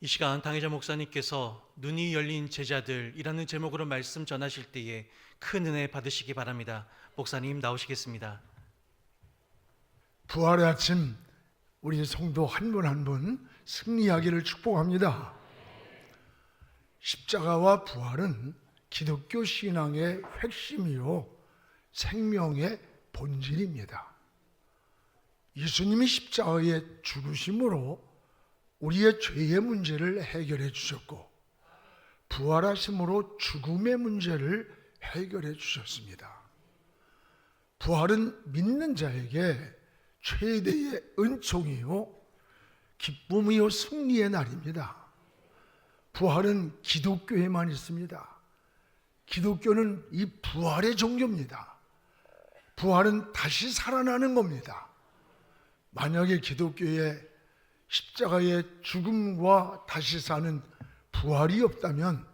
이 시간 당회자 목사님께서 눈이 열린 제자들이라는 제목으로 말씀 전하실 때에 큰 은혜 받으시기 바랍니다. 목사님 나오시겠습니다. 부활의 아침 우리 성도 한 분 한 분 승리하기를 축복합니다. 십자가와 부활은 기독교 신앙의 핵심이요 생명의 본질입니다. 예수님이 십자가에 죽으심으로 우리의 죄의 문제를 해결해 주셨고 부활하심으로 죽음의 문제를 해결해 주셨습니다. 부활은 믿는 자에게 최대의 은총이요 기쁨이요 승리의 날입니다. 부활은 기독교에만 있습니다. 기독교는 이 부활의 종교입니다. 부활은 다시 살아나는 겁니다. 만약에 기독교에 십자가의 죽음과 다시 사는 부활이 없다면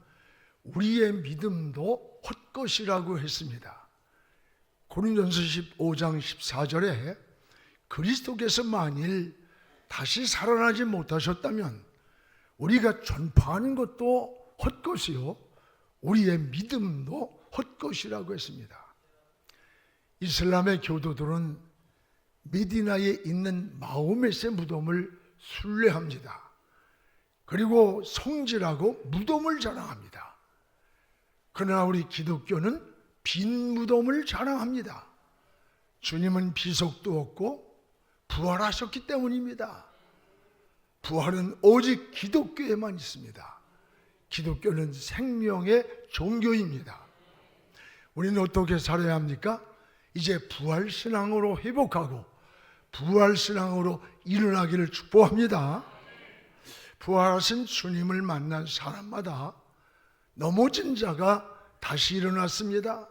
우리의 믿음도 헛것이라고 했습니다. 고린도전서 15장 14절에 그리스도께서 만일 다시 살아나지 못하셨다면 우리가 전파하는 것도 헛것이요 우리의 믿음도 헛것이라고 했습니다. 이슬람의 교도들은 메디나에 있는 마호멧의 무덤을 순례합니다. 그리고 성지라고 무덤을 자랑합니다. 그러나 우리 기독교는 빈 무덤을 자랑합니다. 주님은 비석도 없고 부활하셨기 때문입니다. 부활은 오직 기독교에만 있습니다. 기독교는 생명의 종교입니다. 우리는 어떻게 살아야 합니까? 이제 부활신앙으로 회복하고 부활신앙으로 일어나기를 축복합니다. 부활하신 주님을 만난 사람마다 넘어진 자가 다시 일어났습니다.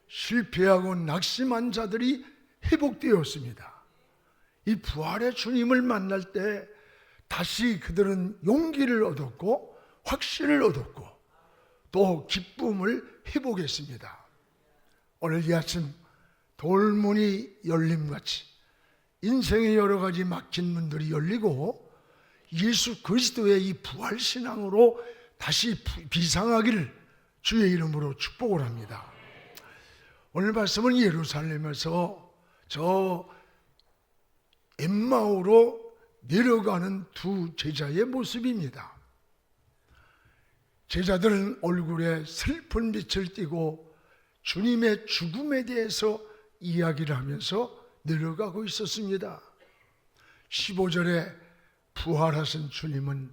실패하고 낙심한 자들이 회복되었습니다. 이 부활의 주님을 만날 때 다시 그들은 용기를 얻었고 확신을 얻었고 또 기쁨을 회복했습니다. 오늘 이 아침 돌문이 열림같이 인생의 여러 가지 막힌 문들이 열리고 예수 그리스도의 이 부활신앙으로 다시 비상하기를 주의 이름으로 축복을 합니다. 오늘 말씀은 예루살렘에서 저 엠마오로 내려가는 두 제자의 모습입니다. 제자들은 얼굴에 슬픈 빛을 띠고 주님의 죽음에 대해서 이야기를 하면서 내려가고 있었습니다. 15절에 부활하신 주님은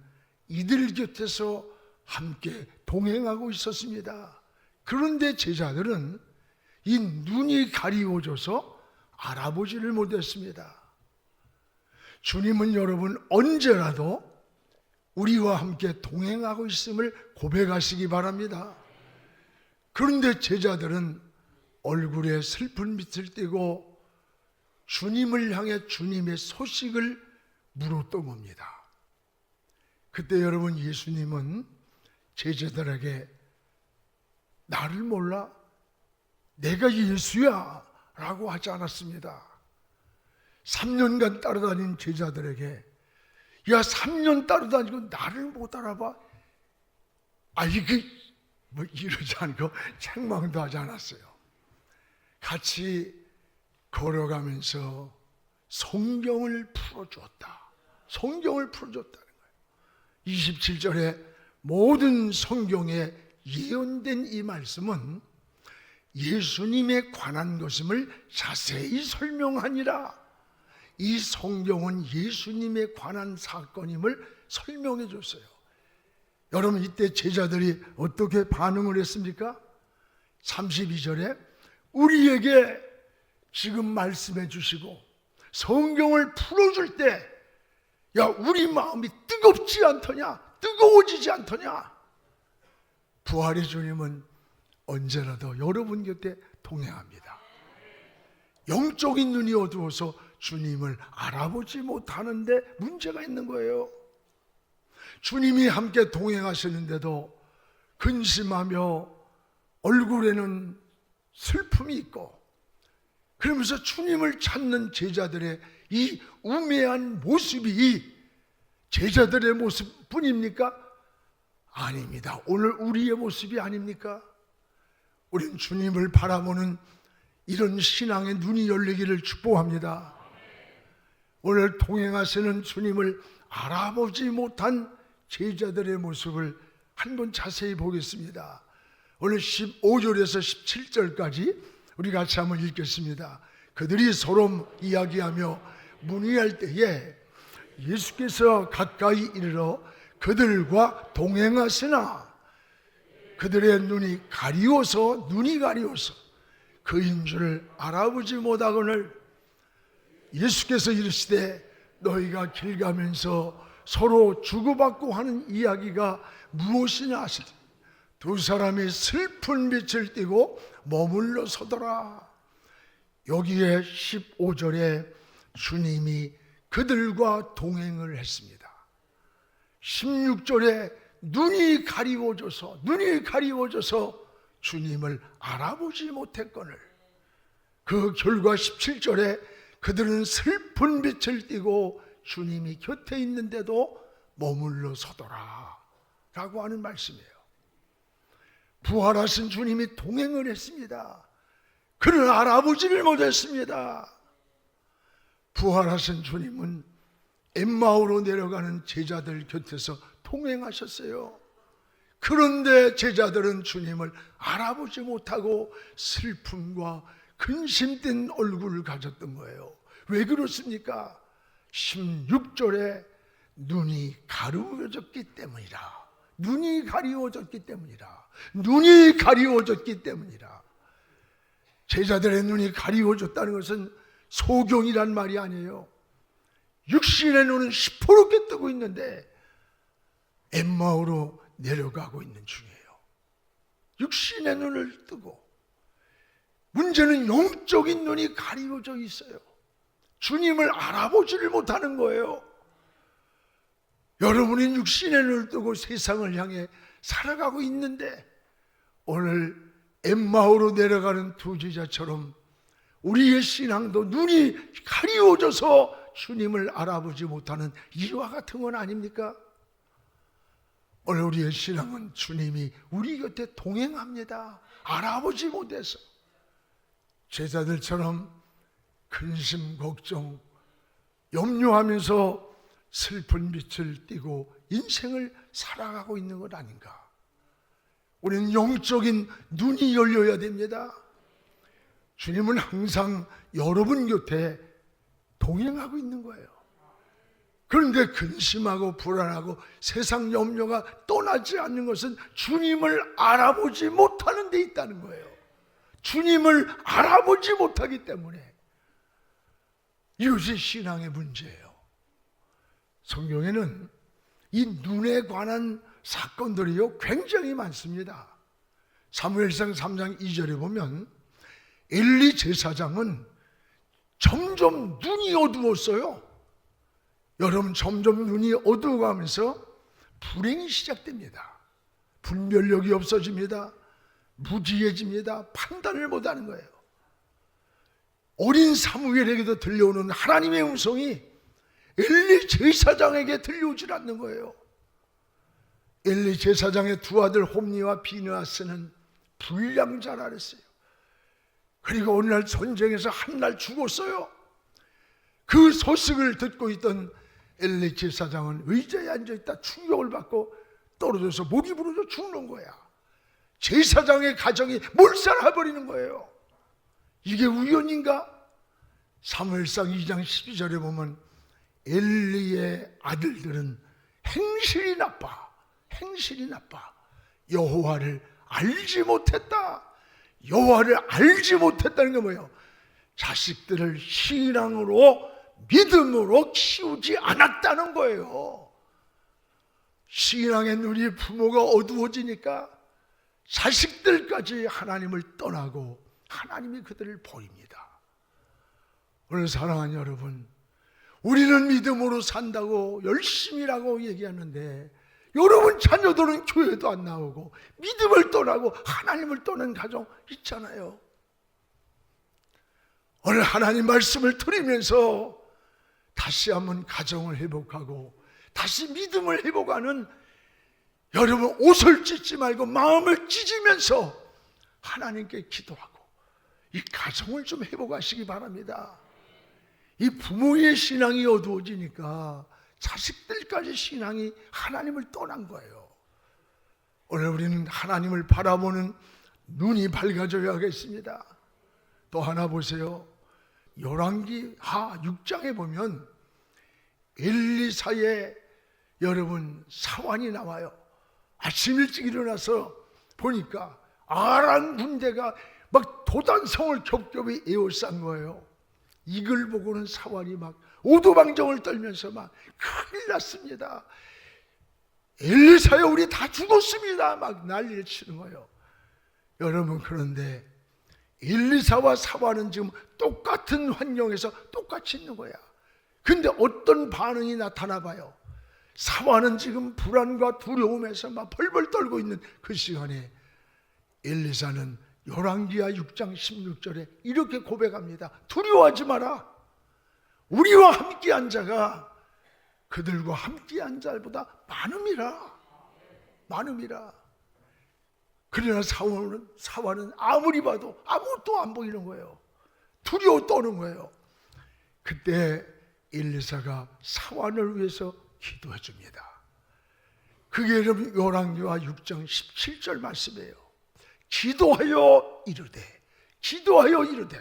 이들 곁에서 함께 동행하고 있었습니다. 그런데 제자들은 이 눈이 가리워져서 알아보지를 못했습니다. 주님은 여러분 언제라도 우리와 함께 동행하고 있음을 고백하시기 바랍니다. 그런데 제자들은 얼굴에 슬픈 빛을 띠고 주님을 향해 주님의 소식을 물었던 겁니다. 그때 여러분 예수님은 제자들에게 나를 몰라? 내가 예수야 라고 하지 않았습니다. 3년간 따라다닌 제자들에게 야 3년 따라다니고 나를 못 알아봐? 뭐 이러지 않고 책망도 하지 않았어요. 같이 걸어가면서 성경을 풀어주었다. 성경을 풀어줬다는 거예요. 27절에 모든 성경에 예언된 이 말씀은 예수님에 관한 것임을 자세히 설명하니라. 이 성경은 예수님에 관한 사건임을 설명해 줬어요. 여러분 이때 제자들이 어떻게 반응을 했습니까? 32절에 우리에게 지금 말씀해 주시고 성경을 풀어줄 때 야 우리 마음이 뜨겁지 않더냐? 뜨거워지지 않더냐? 부활의 주님은 언제라도 여러분 곁에 동행합니다. 영적인 눈이 어두워서 주님을 알아보지 못하는데 문제가 있는 거예요. 주님이 함께 동행하시는데도 근심하며 얼굴에는 슬픔이 있고 그러면서 주님을 찾는 제자들의 이 우매한 모습이 제자들의 모습뿐입니까? 아닙니다. 오늘 우리의 모습이 아닙니까? 우린 주님을 바라보는 이런 신앙의 눈이 열리기를 축복합니다. 오늘 동행하시는 주님을 알아보지 못한 제자들의 모습을 한번 자세히 보겠습니다. 오늘 15절에서 17절까지 우리 같이 한번 읽겠습니다. 그들이 서로 이야기하며 문의할 때에 예수께서 가까이 이르러 그들과 동행하시나 그들의 눈이 가리워서 그인 줄을 알아보지 못하거늘 예수께서 이르시되 너희가 길 가면서 서로 주고받고 하는 이야기가 무엇이냐 하시되 두 사람이 슬픈 빛을 띠고 머물러 서더라. 여기에 15절에 주님이 그들과 동행을 했습니다. 16절에 눈이 가리워져서 주님을 알아보지 못했거늘 그 결과 17절에 그들은 슬픈 빛을 띠고 주님이 곁에 있는데도 머물러 서더라 라고 하는 말씀이에요. 부활하신 주님이 동행을 했습니다. 그는 알아보지를 못했습니다. 부활하신 주님은 엠마오로 내려가는 제자들 곁에서 동행하셨어요. 그런데 제자들은 주님을 알아보지 못하고 슬픔과 근심된 얼굴을 가졌던 거예요. 왜 그렇습니까? 16절에 눈이 가리워졌기 때문이라. 제자들의 눈이 가리워졌다는 것은 소경이란 말이 아니에요. 육신의 눈은 시퍼렇게 뜨고 있는데 엠마오로 내려가고 있는 중이에요. 육신의 눈을 뜨고 문제는 영적인 눈이 가리워져 있어요. 주님을 알아보지를 못하는 거예요. 여러분이 육신의 눈을 뜨고 세상을 향해 살아가고 있는데 오늘 엠마오로 내려가는 두 제자처럼 우리의 신앙도 눈이 가리워져서 주님을 알아보지 못하는 이와 같은 건 아닙니까? 오늘 우리의 신앙은 주님이 우리 곁에 동행합니다. 알아보지 못해서 제자들처럼 근심, 걱정, 염려하면서 슬픈 빛을 띠고 인생을 살아가고 있는 것 아닌가? 우리는 영적인 눈이 열려야 됩니다. 주님은 항상 여러분 곁에 동행하고 있는 거예요. 그런데 근심하고 불안하고 세상 염려가 떠나지 않는 것은 주님을 알아보지 못하는 데 있다는 거예요. 주님을 알아보지 못하기 때문에 이것이 신앙의 문제예요. 성경에는 이 눈에 관한 사건들이요 굉장히 많습니다. 사무엘상 3장 2절에 보면 엘리 제사장은 점점 눈이 어두웠어요. 여러분, 점점 눈이 어두워가면서 불행이 시작됩니다. 분별력이 없어집니다. 무지해집니다. 판단을 못하는 거예요. 어린 사무엘에게도 들려오는 하나님의 음성이 엘리 제사장에게 들려오질 않는 거예요. 엘리 제사장의 두 아들 홈니와 비느하스는 불량자라 그랬어요. 그리고 어느 날 전쟁에서 한 날 죽었어요. 그 소식을 듣고 있던 엘리 제사장은 의자에 앉아있다 충격을 받고 떨어져서 목이 부러져 죽는 거야. 제사장의 가정이 몰살해버리는 거예요. 이게 우연인가? 사무엘상 2장 12절에 보면 엘리의 아들들은 행실이 나빠. 여호와를 알지 못했다. 여호와를 알지 못했다는 게 뭐예요? 자식들을 신앙으로 믿음으로 키우지 않았다는 거예요. 신앙의 눈이 부모가 어두워지니까 자식들까지 하나님을 떠나고 하나님이 그들을 버립니다. 오늘 사랑하는 여러분, 우리는 믿음으로 산다고 열심히라고 얘기하는데 여러분 자녀들은 교회도 안 나오고 믿음을 떠나고 하나님을 떠난 가정 있잖아요. 오늘 하나님 말씀을 들으면서 다시 한번 가정을 회복하고 다시 믿음을 회복하는, 여러분 옷을 찢지 말고 마음을 찢으면서 하나님께 기도하고 이 가정을 좀 회복하시기 바랍니다. 이 부모의 신앙이 어두워지니까 자식들까지 신앙이 하나님을 떠난 거예요. 오늘 우리는 하나님을 바라보는 눈이 밝아져야겠습니다. 또 하나 보세요. 열왕기 하 6장에 보면 엘리사의 여러분 사환이 나와요. 아침 일찍 일어나서 보니까 아람 군대가 막 도단성을 겹겹이 에워싼 거예요. 이걸 보고는 사환이 막 오도방정을 떨면서 막 큰일 났습니다. 엘리사여 우리 다 죽었습니다. 막 난리를 치는 거예요. 여러분, 그런데 엘리사와 사환은 지금 똑같은 환경에서 똑같이 있는 거야. 근데 어떤 반응이 나타나 봐요. 사환은 지금 불안과 두려움에서 막 벌벌 떨고 있는 그 시간에 엘리사는 열왕기하 6장 16절에 이렇게 고백합니다. 두려워하지 마라. 우리와 함께한 자가 그들과 함께한 자보다 많음이라. 많음이라. 그러나 사환은 아무리 봐도 아무것도 안 보이는 거예요. 두려워 떠는 거예요. 그때 엘리사가 사환을 위해서 기도해 줍니다. 그게 여러분 열왕기하 6장 17절 말씀이에요. 기도하여 이르되, 기도하여 이르되,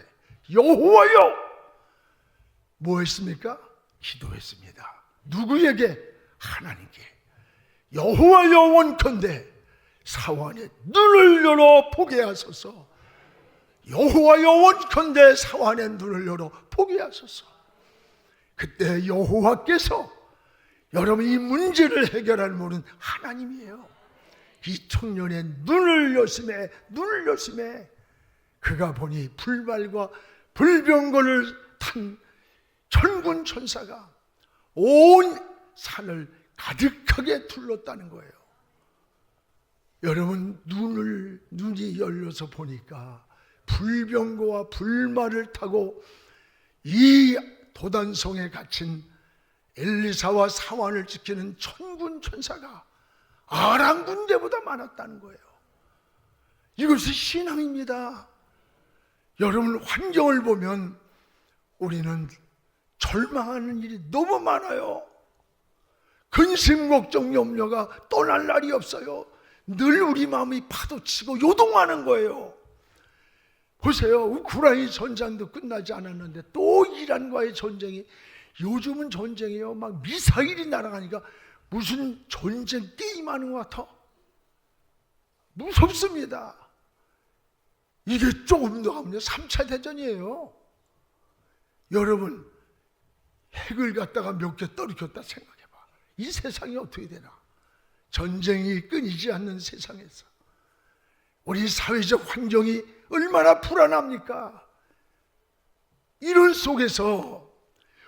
여호와여. 뭐 했습니까? 기도했습니다. 누구에게? 하나님께. 여호와여 원컨대 사환의 눈을 열어 보게 하소서. 여호와여 원컨대 사환의 눈을 열어 보게 하소서. 그때 여호와께서 여러분 이 문제를 해결할 분은 하나님이에요. 이 청년의 눈을 여심해, 눈을 여심해. 그가 보니 불발과 불병거를 탄 천군 천사가 온 산을 가득하게 둘렀다는 거예요. 여러분, 눈이 열려서 보니까 불병거와 불말을 타고 이 도단성에 갇힌 엘리사와 사환을 지키는 천군 천사가 아람 군대보다 많았다는 거예요. 이것이 신앙입니다. 여러분, 환경을 보면 우리는 절망하는 일이 너무 많아요. 근심, 걱정, 염려가 떠날 날이 없어요. 늘 우리 마음이 파도치고 요동하는 거예요. 보세요. 우크라이나 전쟁도 끝나지 않았는데 또 이란과의 전쟁이, 요즘은 전쟁이에요. 막 미사일이 날아가니까 무슨 전쟁 게임하는 것 같아. 무섭습니다. 이게 조금 더 하면 3차 대전이에요. 여러분, 핵을 갖다가 몇 개 떨어졌다 생각해봐. 이 세상이 어떻게 되나. 전쟁이 끊이지 않는 세상에서 우리 사회적 환경이 얼마나 불안합니까? 이런 속에서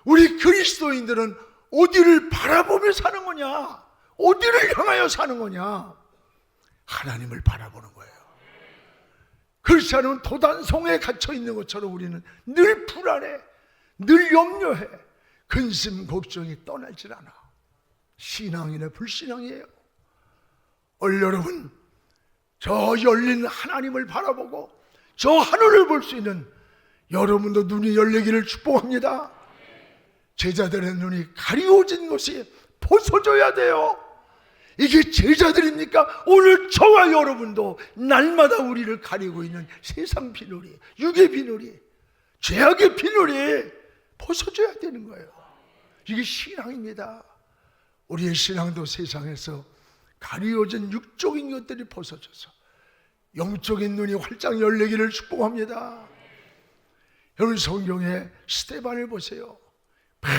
우리 그리스도인들은 어디를 바라보며 사는 거냐? 어디를 향하여 사는 거냐? 하나님을 바라보는 거예요. 그렇지 않으면 도단성에 갇혀 있는 것처럼 우리는 늘 불안해, 늘 염려해. 근심 걱정이 떠날질 않아. 신앙이나 불신앙이에요. 오늘 여러분, 저 열린 하나님을 바라보고 저 하늘을 볼 수 있는 여러분도 눈이 열리기를 축복합니다. 제자들의 눈이 가리워진 것이 벗어져야 돼요. 이게 제자들입니까? 오늘 저와 여러분도 날마다 우리를 가리고 있는 세상 비누리, 육의 비누리, 죄악의 비누리 벗어져야 되는 거예요. 이게 신앙입니다. 우리의 신앙도 세상에서 가리워진 육적인 것들이 벗어져서 영적인 눈이 활짝 열리기를 축복합니다. 여러분, 성경에 스데반을 보세요. 막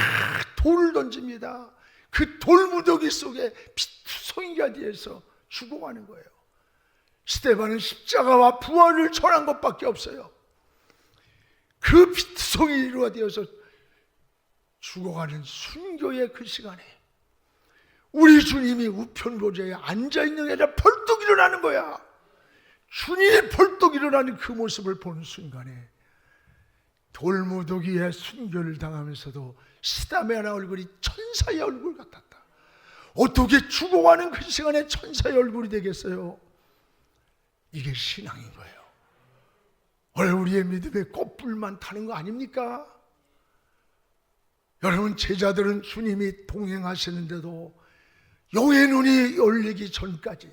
돌을 던집니다. 그 돌무더기 속에 피투성이가 뒤에서 죽어가는 거예요. 스데반은 십자가와 부활을 전한 것밖에 없어요. 그 피투성이가 되어서 죽어가는 순교의 그 시간에 우리 주님이 우편 보좌에 앉아있는 게 아니라 벌떡 일어나는 거야. 주님이 벌떡 일어나는 그 모습을 보는 순간에 돌무더기에 순교를 당하면서도 스다메나 얼굴이 천사의 얼굴 같았다. 어떻게 죽어가는 그 시간에 천사의 얼굴이 되겠어요? 이게 신앙인 거예요. 오늘 우리의 믿음에 꽃불만 타는 거 아닙니까? 여러분, 제자들은 주님이 동행하시는데도 영의 눈이 열리기 전까지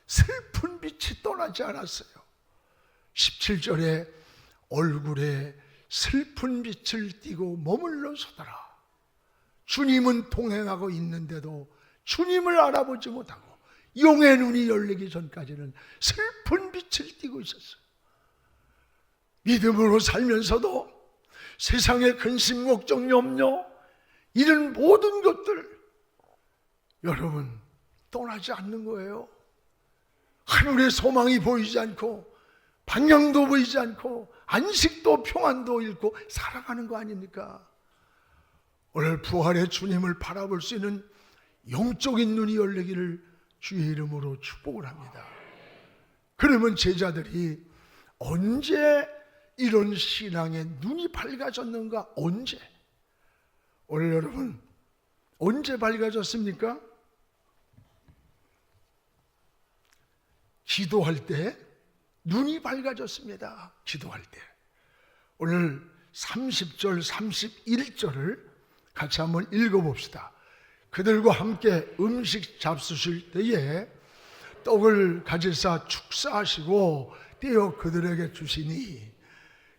슬픈 빛이 떠나지 않았어요. 17절에 얼굴에 슬픈 빛을 띠고 머물러 서더라. 주님은 동행하고 있는데도 주님을 알아보지 못하고 영의 눈이 열리기 전까지는 슬픈 빛을 띠고 있었어요. 믿음으로 살면서도 세상의 근심, 걱정, 염려, 이런 모든 것들 여러분 떠나지 않는 거예요. 하늘의 소망이 보이지 않고 방향도 보이지 않고 안식도 평안도 잃고 살아가는 거 아닙니까? 오늘 부활의 주님을 바라볼 수 있는 영적인 눈이 열리기를 주의 이름으로 축복을 합니다. 그러면 제자들이 언제 이런 신앙의 눈이 밝아졌는가? 언제? 오늘 여러분 언제 밝아졌습니까? 기도할 때 눈이 밝아졌습니다. 기도할 때. 오늘 30절 31절을 같이 한번 읽어봅시다. 그들과 함께 음식 잡수실 때에 떡을 가지사 축사하시고 떼어 그들에게 주시니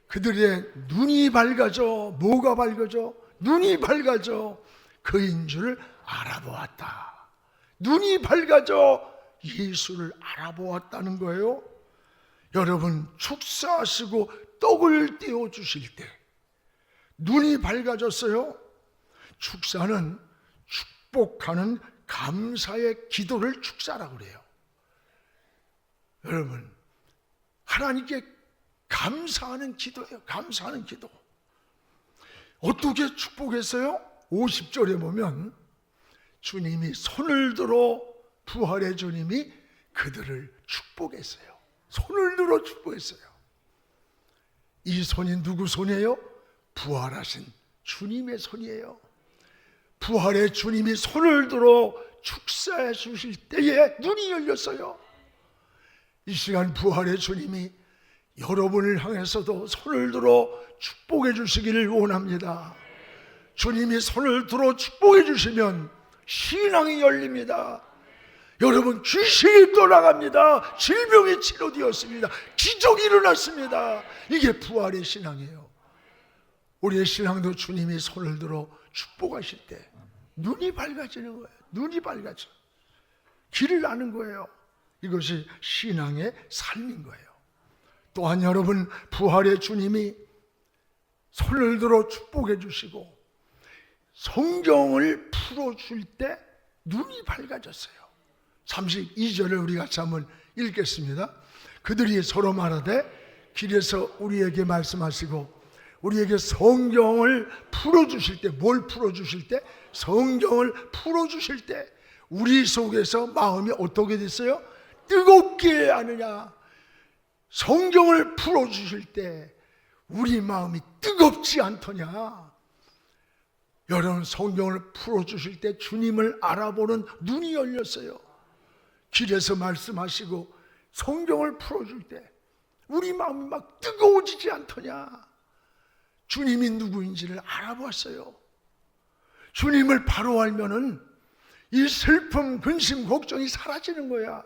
그들의 눈이 밝아져. 뭐가 밝아져? 눈이 밝아져 그인 줄 알아보았다. 눈이 밝아져 예수를 알아보았다는 거예요. 여러분, 축사하시고 떡을 떼어 주실 때 눈이 밝아졌어요. 축사는 축복하는 감사의 기도를 축사라고 그래요. 여러분, 하나님께 감사하는 기도예요. 감사하는 기도. 어떻게 축복했어요? 50절에 보면 주님이 손을 들어, 부활의 주님이 그들을 축복했어요. 손을 들어 축복했어요. 이 손이 누구 손이에요? 부활하신 주님의 손이에요. 부활의 주님이 손을 들어 축사해 주실 때에 눈이 열렸어요. 이 시간 부활의 주님이 여러분을 향해서도 손을 들어 축복해 주시기를 원합니다. 주님이 손을 들어 축복해 주시면 신앙이 열립니다. 여러분, 귀신이 떠나갑니다. 질병이 치료되었습니다. 기적이 일어났습니다. 이게 부활의 신앙이에요. 우리의 신앙도 주님이 손을 들어 축복하실 때 눈이 밝아지는 거예요. 눈이 밝아져. 길을 아는 거예요. 이것이 신앙의 삶인 거예요. 또한 여러분, 부활의 주님이 손을 들어 축복해 주시고 성경을 풀어줄 때 눈이 밝아졌어요. 32절을 우리 같이 한번 읽겠습니다. 그들이 서로 말하되 길에서 우리에게 말씀하시고 우리에게 성경을 풀어주실 때, 뭘 풀어주실 때? 성경을 풀어주실 때 우리 속에서 마음이 어떻게 됐어요? 뜨겁게 하느냐? 성경을 풀어주실 때 우리 마음이 뜨겁지 않더냐? 여러분, 성경을 풀어주실 때 주님을 알아보는 눈이 열렸어요. 길에서 말씀하시고 성경을 풀어줄 때 우리 마음이 막 뜨거워지지 않더냐? 주님이 누구인지를 알아보았어요. 주님을 바로 알면은 이 슬픔, 근심, 걱정이 사라지는 거야.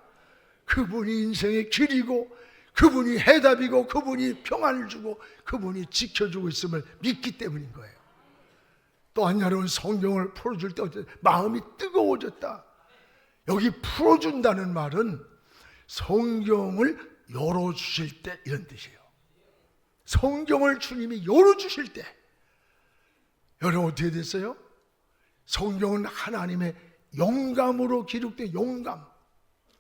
그분이 인생의 길이고 그분이 해답이고 그분이 평안을 주고 그분이 지켜주고 있음을 믿기 때문인 거예요. 또한 여러분, 성경을 풀어줄 때 어때? 마음이 뜨거워졌다. 여기 풀어준다는 말은 성경을 열어주실 때 이런 뜻이에요. 성경을 주님이 열어주실 때 여러분 어떻게 됐어요? 성경은 하나님의 영감으로 기록된 영감,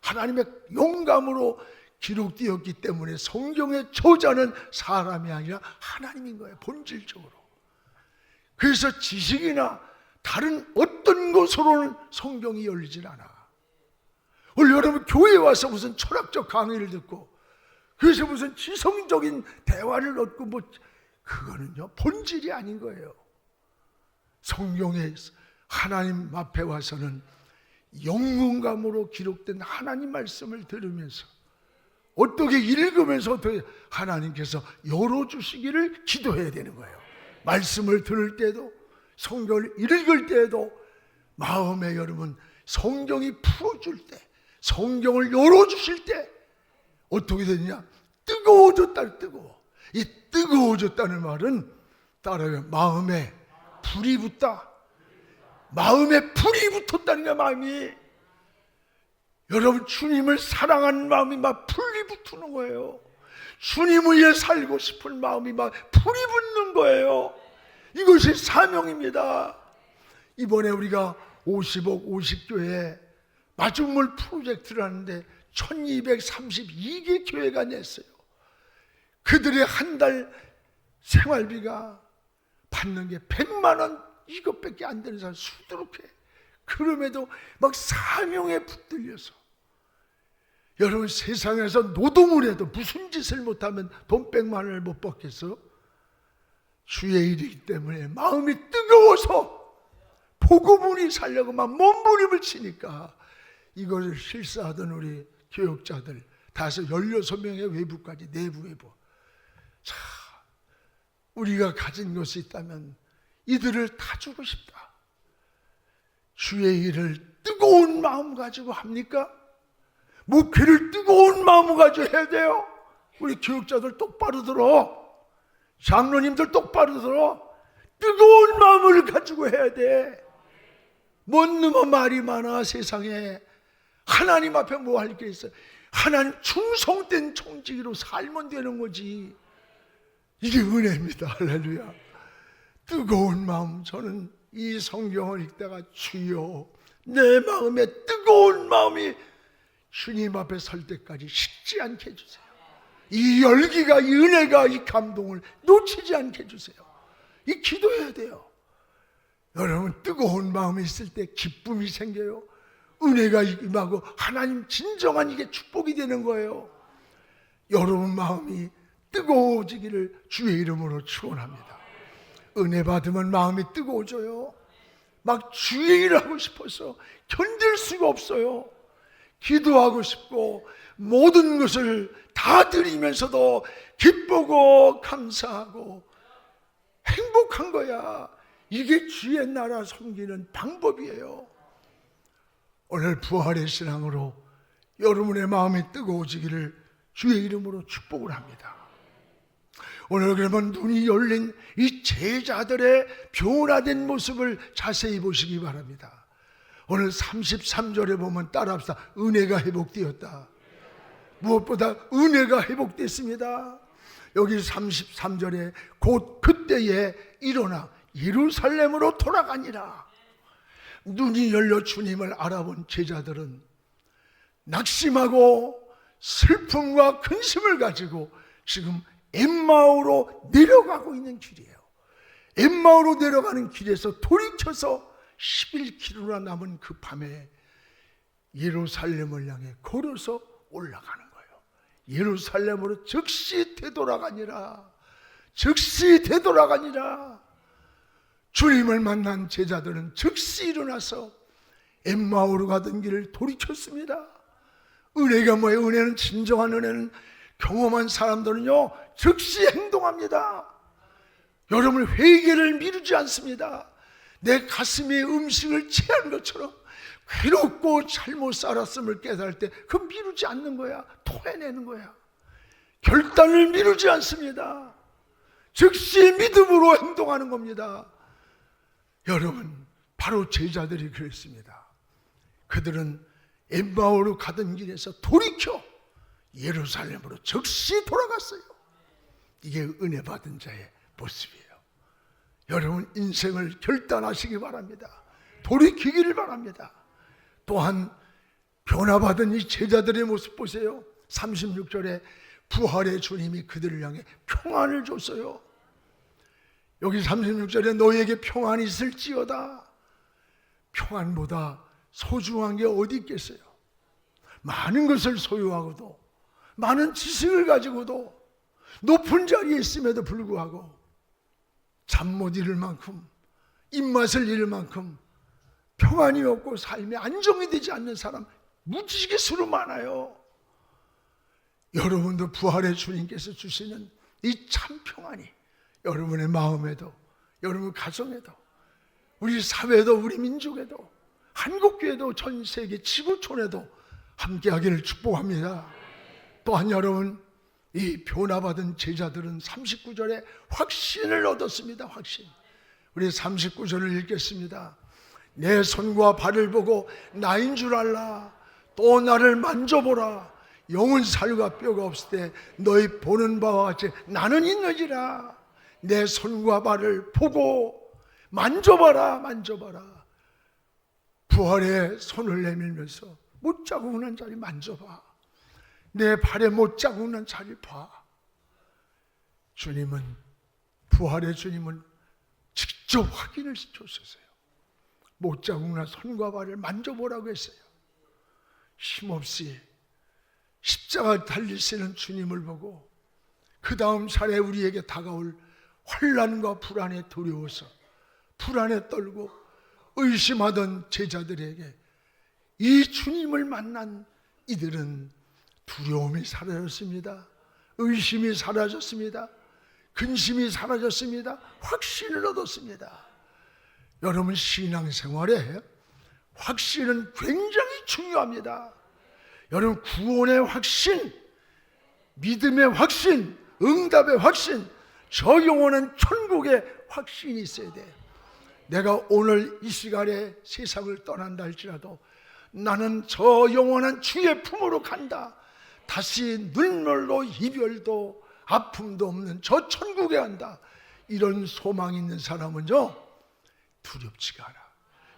하나님의 영감으로 기록되었기 때문에 성경의 저자는 사람이 아니라 하나님인 거예요. 본질적으로. 그래서 지식이나 다른 어떤 것으로는 성경이 열리질 않아. 오늘 여러분 교회에 와서 무슨 철학적 강의를 듣고 그래서 무슨 지성적인 대화를 얻고 뭐 그거는요 본질이 아닌 거예요. 성경에 하나님 앞에 와서는 영문감으로 기록된 하나님 말씀을 들으면서 어떻게 읽으면서 하나님께서 열어주시기를 기도해야 되는 거예요. 말씀을 들을 때도 성경을 읽을 때도 마음에 여러분 성경이 풀어줄 때, 성경을 열어주실 때 어떻게 되느냐? 뜨거워졌다. 뜨거워. 이 뜨거워졌다는 말은 따라요, 마음에 불이 붙다. 마음에 불이 붙었다는 게 마음이, 여러분 주님을 사랑하는 마음이 막 불이 붙는 거예요. 주님을 위해 살고 싶은 마음이 막 불이 붙는 거예요. 이것이 사명입니다. 이번에 우리가 50억 50교회 마중물 프로젝트를 하는데 1232개 교회가 냈어요. 그들의 한 달 생활비가 받는 게 100만 원 이것밖에 안 되는 사람 수두룩해. 그럼에도 막 사명에 붙들려서, 여러분 세상에서 노동을 해도 무슨 짓을 못하면 돈 100만 원을 못 받겠어? 주의 일이기 때문에 마음이 뜨거워서 복음을 살려고 막 몸부림을 치니까 이걸 실사하던 우리 교역자들 다서 16명의 외부까지, 내부 외부. 자, 우리가 가진 것이 있다면 이들을 다 주고 싶다. 주의 일을 뜨거운 마음 가지고 합니까? 목회를 뜨거운 마음 가지고 해야 돼요. 우리 교육자들 똑바로 들어. 장로님들 똑바로 들어. 뜨거운 마음을 가지고 해야 돼. 뭔 놈의 말이 많아 세상에. 하나님 앞에 뭐 할 게 있어요? 하나님 충성된 청지기로 살면 되는 거지. 이게 은혜입니다. 할렐루야. 뜨거운 마음. 저는 이 성경을 읽다가 주여, 내 마음에 뜨거운 마음이 주님 앞에 설 때까지 식지 않게 해주세요. 이 열기가, 이 은혜가, 이 감동을 놓치지 않게 해주세요. 이 기도해야 돼요. 여러분 뜨거운 마음이 있을 때 기쁨이 생겨요. 은혜가 임하고 하나님 진정한 이게 축복이 되는 거예요. 여러분 마음이 뜨거워지기를 주의 이름으로 축원합니다. 은혜 받으면 마음이 뜨거워져요. 막 주의 일을 하고 싶어서 견딜 수가 없어요. 기도하고 싶고 모든 것을 다 드리면서도 기쁘고 감사하고 행복한 거야. 이게 주의 나라 섬기는 방법이에요. 오늘 부활의 신앙으로 여러분의 마음이 뜨거워지기를 주의 이름으로 축복을 합니다. 오늘 그러면 눈이 열린 이 제자들의 변화된 모습을 자세히 보시기 바랍니다. 오늘 33절에 보면 따라합시다. 은혜가 회복되었다. 무엇보다 은혜가 회복됐습니다. 여기 33절에 곧 그때에 일어나 예루살렘으로 돌아가니라. 눈이 열려 주님을 알아본 제자들은 낙심하고 슬픔과 근심을 가지고 지금 엠마오로 내려가고 있는 길이에요. 엠마오로 내려가는 길에서 돌이켜서 11km나 남은 그 밤에 예루살렘을 향해 걸어서 올라가는 거예요. 예루살렘으로 즉시 되돌아가니라. 즉시 되돌아가니라. 주님을 만난 제자들은 즉시 일어나서 엠마오로 가던 길을 돌이켰습니다. 은혜가 뭐예요? 은혜는, 진정한 은혜는 경험한 사람들은요 즉시 행동합니다. 여러분 회개를 미루지 않습니다. 내 가슴에 음식을 체한 것처럼 괴롭고 잘못 살았음을 깨달을 때 그 미루지 않는 거야. 토해내는 거야. 결단을 미루지 않습니다. 즉시 믿음으로 행동하는 겁니다. 여러분 바로 제자들이 그랬습니다. 그들은 엠마오로 가던 길에서 돌이켜 예루살렘으로 즉시 돌아갔어요. 이게 은혜 받은 자의 모습이에요. 여러분 인생을 결단하시기 바랍니다. 돌이키기를 바랍니다. 또한 변화받은 이 제자들의 모습 보세요. 36절에 부활의 주님이 그들을 향해 평안을 줬어요. 여기 36절에 너희에게 평안이 있을지어다. 평안보다 소중한 게 어디 있겠어요? 많은 것을 소유하고도, 많은 지식을 가지고도, 높은 자리에 있음에도 불구하고 잠 못 이룰 만큼, 입맛을 잃을 만큼 평안이 없고 삶에 안정이 되지 않는 사람 무지개 수로 많아요. 여러분도 부활의 주님께서 주시는 이 참 평안이 여러분의 마음에도, 여러분 가정에도, 우리 사회에도, 우리 민족에도, 한국교회도, 전 세계 지구촌에도 함께하기를 축복합니다. 또한 여러분, 이 변화받은 제자들은 39절에 확신을 얻었습니다. 확신. 우리 39절을 읽겠습니다. 내 손과 발을 보고 나인 줄 알라. 또 나를 만져보라. 영은 살과 뼈가 없을 때 너희 보는 바와 같이 나는 있느니라. 내 손과 발을 보고 만져봐라. 만져봐라. 부활의 손을 내밀면서 못자국 난 자리 만져봐. 내 발에 못자국 난 자리 봐. 주님은, 부활의 주님은 직접 확인을 줬었어요. 못자국 난 손과 발을 만져보라고 했어요. 힘없이 십자가 달리시는 주님을 보고 그 다음 차례 우리에게 다가올 환난과 불안에 두려워서 불안에 떨고 의심하던 제자들에게 이 주님을 만난 이들은 두려움이 사라졌습니다. 의심이 사라졌습니다. 근심이 사라졌습니다. 확신을 얻었습니다. 여러분, 신앙생활에 확신은 굉장히 중요합니다. 여러분, 구원의 확신, 믿음의 확신, 응답의 확신, 저 영원한 천국의 확신이 있어야 돼. 내가 오늘 이 시간에 세상을 떠난다 할지라도 나는 저 영원한 주의 품으로 간다. 다시 눈물도 이별도 아픔도 없는 저 천국에 간다. 이런 소망이 있는 사람은요, 두렵지가 않아.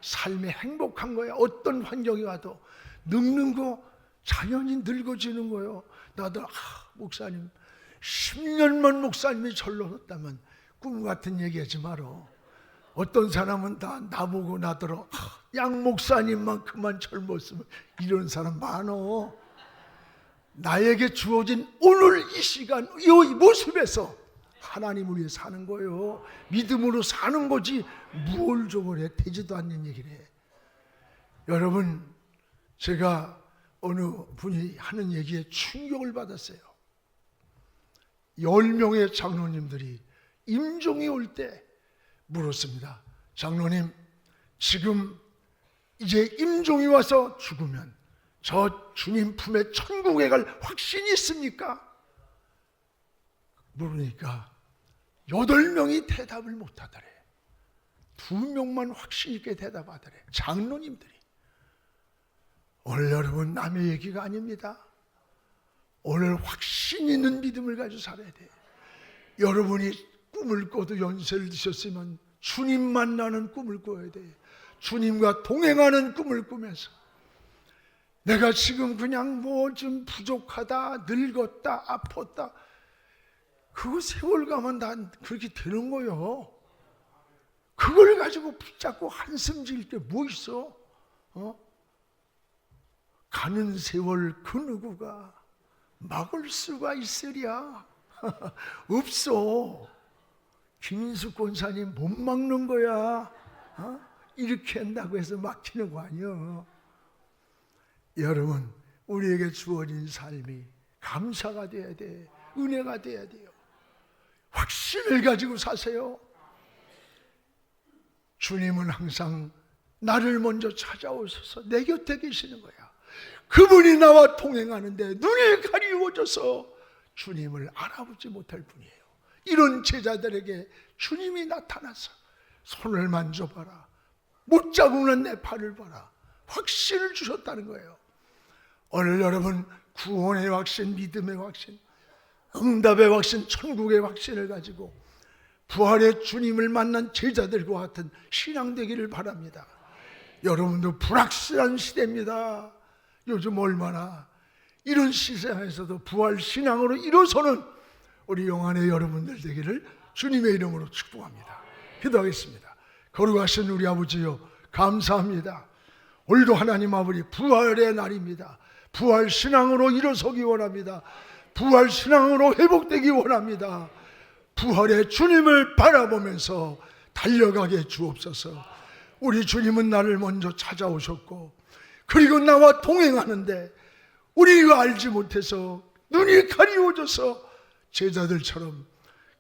삶에 행복한 거야. 어떤 환경이 와도. 늙는 거 자연히 늙어지는 거예요. 나도 목사님 10년만 목사님이 절로 했다면 꿈 같은 얘기하지 마라. 어떤 사람은 다 나보고 나더러 양 목사님만 그만 젊었으면, 이런 사람 많어. 나에게 주어진 오늘 이 시간, 이 모습에서 하나님을 위해 사는 거예요. 믿음으로 사는 거지 뭘 저걸 해. 되지도 않는 얘기를 해. 여러분, 제가 어느 분이 하는 얘기에 충격을 받았어요. 10명의 장로님들이 임종이 올 때 물었습니다. 장로님, 지금 이제 임종이 와서 죽으면 저 주님 품에 천국에 갈 확신이 있습니까? 물으니까 8명이 대답을 못하더래. 2명만 확신 있게 대답하더래. 장로님들이. 오늘 여러분, 남의 얘기가 아닙니다. 오늘 확신 있는 믿음을 가지고 살아야 돼. 여러분이 꿈을 꿔도 연세를 드셨으면 주님 만나는 꿈을 꿔야 돼. 주님과 동행하는 꿈을 꾸면서 내가 지금 그냥 뭐 좀 부족하다, 늙었다, 아팠다, 그거 세월 가면 난 그렇게 되는 거요. 그걸 가지고 붙잡고 한숨 지을 게 뭐 있어? 가는 세월 그 누구가 막을 수가 있으랴? 없어. 김인숙 권사님 못 막는 거야. 이렇게 한다고 해서 막히는 거 아니야. 여러분, 우리에게 주어진 삶이 감사가 돼야 돼. 은혜가 돼야 돼요. 확신을 가지고 사세요. 주님은 항상 나를 먼저 찾아오셔서 내 곁에 계시는 거야. 그분이 나와 동행하는데 눈이 가리워져서 주님을 알아보지 못할 뿐이에요. 이런 제자들에게 주님이 나타나서 손을 만져봐라, 못자국은 내 발을 봐라, 확신을 주셨다는 거예요. 오늘 여러분, 구원의 확신, 믿음의 확신, 응답의 확신, 천국의 확신을 가지고 부활의 주님을 만난 제자들과 같은 신앙 되기를 바랍니다. 여러분도 불확실한 시대입니다. 요즘 얼마나 이런 시세상에서도 부활 신앙으로 일어서는 우리 영안의 여러분들 되기를 주님의 이름으로 축복합니다. 기도하겠습니다. 거룩하신 우리 아버지요, 감사합니다. 오늘도 하나님 아버지, 부활의 날입니다. 부활 신앙으로 일어서기 원합니다. 부활 신앙으로 회복되기 원합니다. 부활의 주님을 바라보면서 달려가게 주옵소서. 우리 주님은 나를 먼저 찾아오셨고 그리고 나와 동행하는데 우리가 알지 못해서 눈이 가리워져서 제자들처럼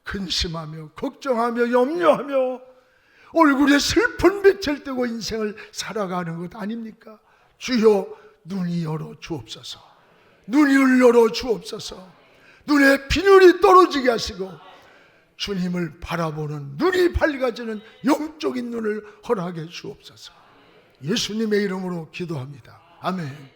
근심하며 걱정하며 염려하며 얼굴에 슬픈 빛을 띠고 인생을 살아가는 것 아닙니까? 주여 눈이 열어 주옵소서. 눈을 열어 주옵소서. 눈에 비늘이 떨어지게 하시고 주님을 바라보는 눈이 밝아지는 영적인 눈을 허락해 주옵소서. 예수님의 이름으로 기도합니다. 아멘.